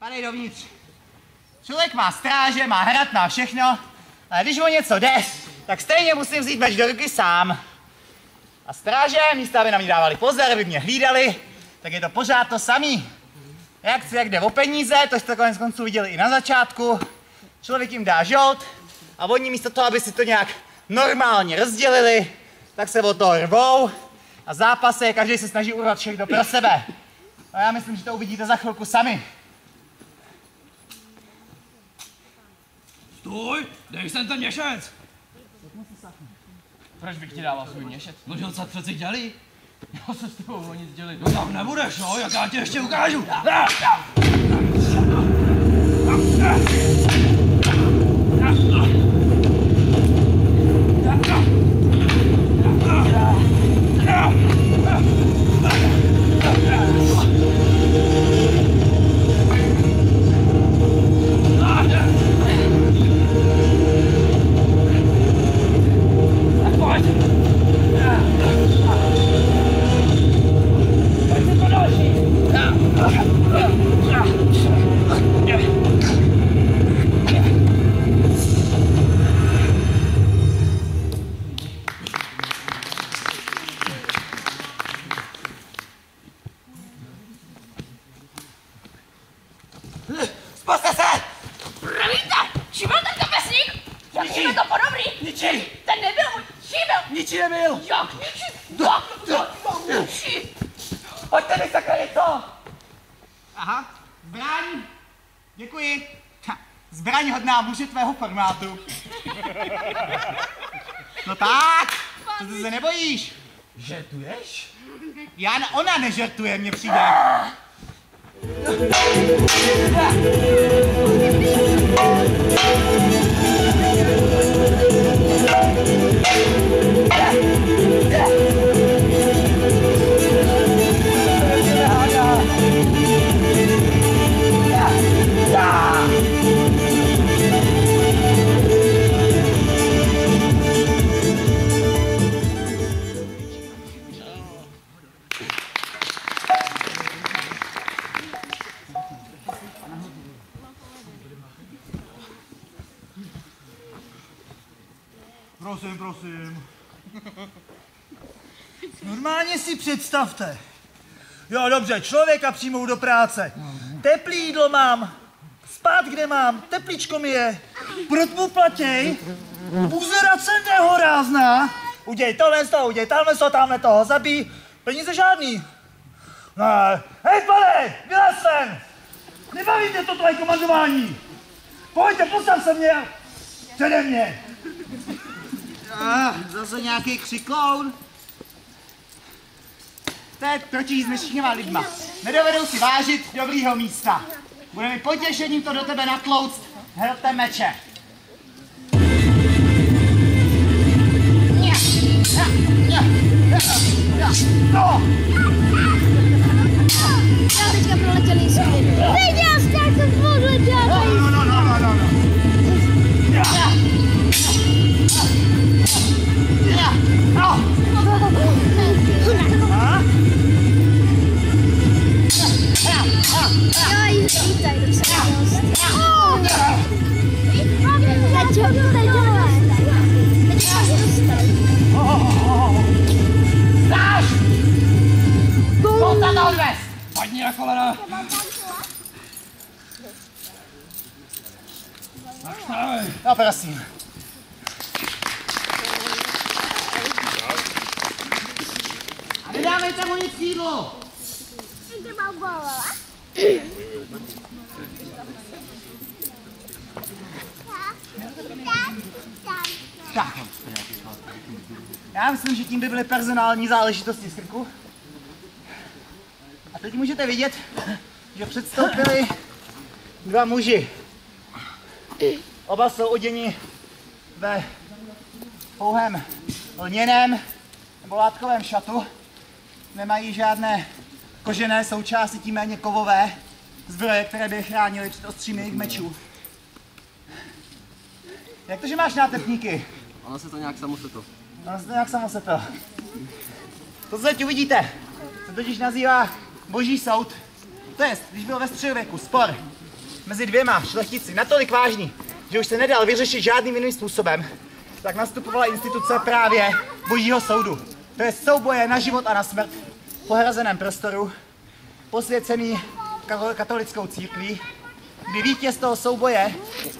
Padej dovnitř. Člověk má stráže, má hrad, má všechno, ale když o něco jde, tak stejně musím vzít meč do ruky sám. A stráže, místo aby na mě dávali pozor, aby mě hlídali, tak je to pořád to samý. Jak jde o peníze, to jste konec konců viděli i na začátku. Člověk jim dá žolt a oni místo toho, aby si to nějak normálně rozdělili, tak se o to rvou a zápasy, každý se snaží urvat všechno pro sebe. A já myslím, že to uvidíte za chvilku sami. Stůj, dej sem ten měšec. Proč bych ti dával svůj měšec? No, že co přeci dělí? Já se s tebou o nic dělit. No tak nebudeš, no, jak já ti ještě ukážu. Spasте se! Promiňte, Šimel ten kapesník? Jak Šimel to podobný? Ničí! Ten nebyl můj Šimel! Ničí nebyl! Jak ničí? Jak ničí? Pojďte mi sakra něco! Aha, zbraň! Děkuji. Zbraň hodná muže tvého formátu. No tak, to ty se nebojíš. Žertuješ? Ona nežertuje, mně přijde. Prosím. Normálně si představte. Jo, dobře, člověka přijmou do práce. Teplý jídlo mám, spát kde mám, teplíčko mi je, protmu platěj, buzerace nehorázná. Uděj tohle z toho, uděj tamhle toho, zabij, peníze žádný. Ne, hej pane, vylez ven! Nebaví mě to tvoje komandování. Pojďte, postav se mě přede mě. Zase nějaký křikloun. To je totiž s dnešníma lidma. Nedovedou si vážit dobrýho místa. Bude mi potěšením to do tebe natlouct hrtem meče. No! Já teďka proletěl nejsou. Viděl jste, jak jsem podletěl. No. Jo, lítaj docela dost. Teď ho bude dělat. Teď vás dostat. Dáš! Pojď na odvez! Padni na kolena. Tak stávej. No prosím. A nedávejte mu nic jídlu! Tak. Já myslím, že tím by byly personální záležitosti z krku. A teď můžete vidět, že předstoupili dva muži. Oba jsou oděni ve pouhém lněném nebo látkovém šatu. Nemají žádné kožené součásti, tím méně kovové zbroje, které by je chránily před ostřím jejich mečů. Jak to, že máš nátepníky? Ono se to nějak samo setlo. To teď uvidíte. To totiž nazývá boží soud. To jest, když byl ve středověku spor mezi dvěma šlechtici natolik vážný, že už se nedal vyřešit žádným jiným způsobem, tak nastupovala instituce právě Božího soudu. To je souboje na život a na smrt v ohrazeném prostoru, posvěcený katolickou církví, kdy vítěz toho souboje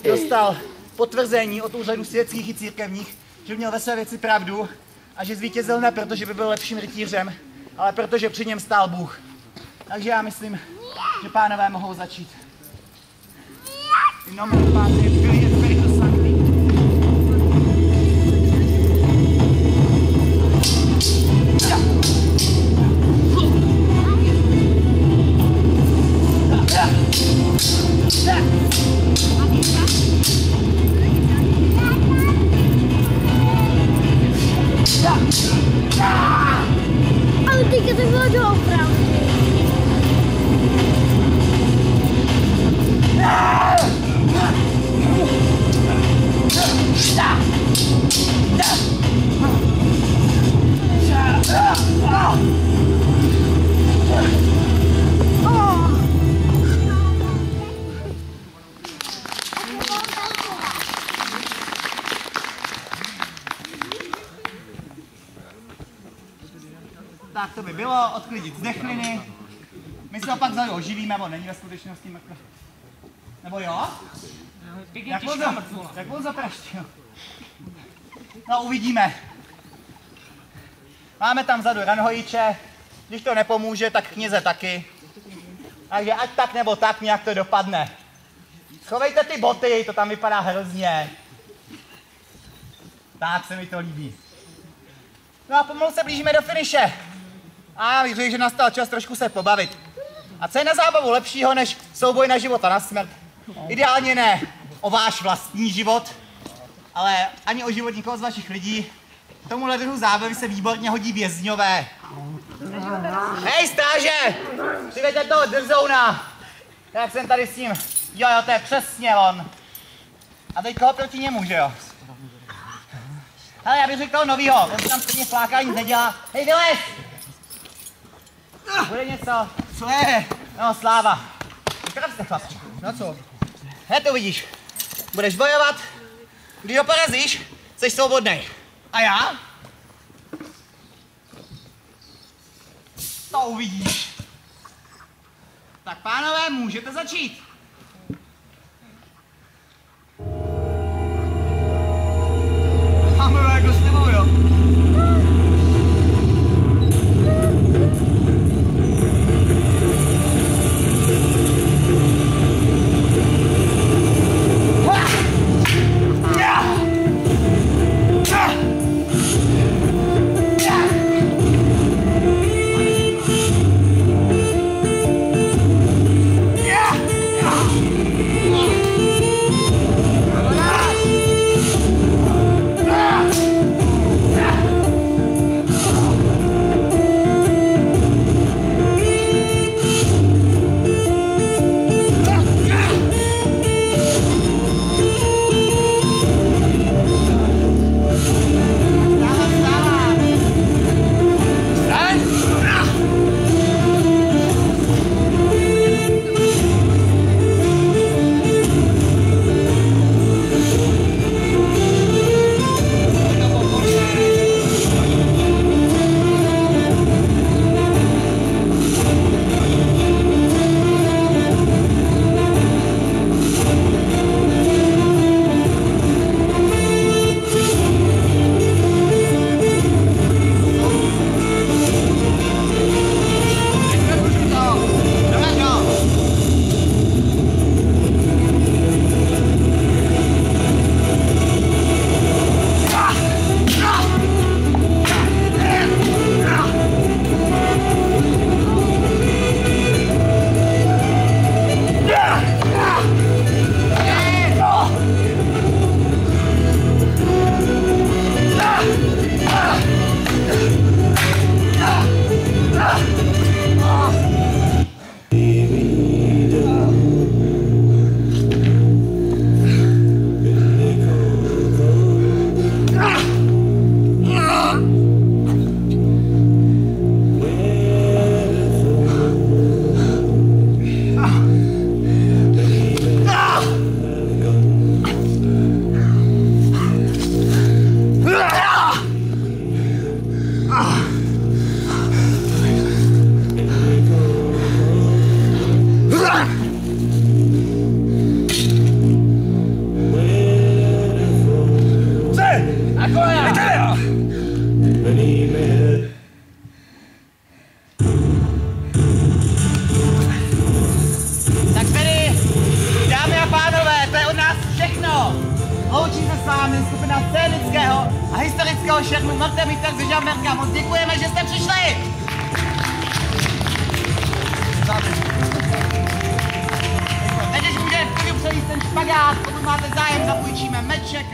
dostal potvrzení od úřadů světských i církevních, že měl ve své věci pravdu a že zvítězil ne proto, že by byl lepším rytířem, ale protože při něm stál Bůh. Takže já myslím, že pánové mohou začít. In nomine Patri et Filii et Spiritus Sancti. Ale teďka to bylo doopravdy. Tak to by bylo, odklidit zdechliny. My se ho pak vzadu oživíme, nebo není ve skutečnosti mrtvý. Nebo jo? Jak on zapraštil? No uvidíme. Máme tam vzadu ranhojiče, když to nepomůže, tak kněze taky. Takže ať tak nebo tak nějak to dopadne. Schovejte ty boty, to tam vypadá hrozně. Tak se mi to líbí. No a pomalu se blížíme do finiše. A já bych řekl, že nastal čas trošku se pobavit. A co je na zábavu lepšího než souboj na život a na smrt? Ideálně ne o váš vlastní život, ale ani o život nikoho z vašich lidí. K tomuhle druhu zábavy se výborně hodí vězňové. Hej, stráže! Přiveďte toho drzouna! Jak jsem tady s ním. Jo, to je přesně on. A teď koho proti němu, že jo? Hele, já bych řekl toho novýho, on tam stejně fláká, nic nedělá. Hej, vylez! Bude něco? Co je? No, sláva. Kam jste, chlapci? No co? Hned to vidíš. Budeš bojovat, když ho porazíš, jsi svobodnej. A já? To uvidíš. Tak pánové, můžete začít. Máme jako s tebou, jo? mu Martemítek ze Žamberka. Moc děkujeme, že jste přišli. Teď už může v klidu přelíst ten špagát. Pokud máte zájem, zapůjčíme meček,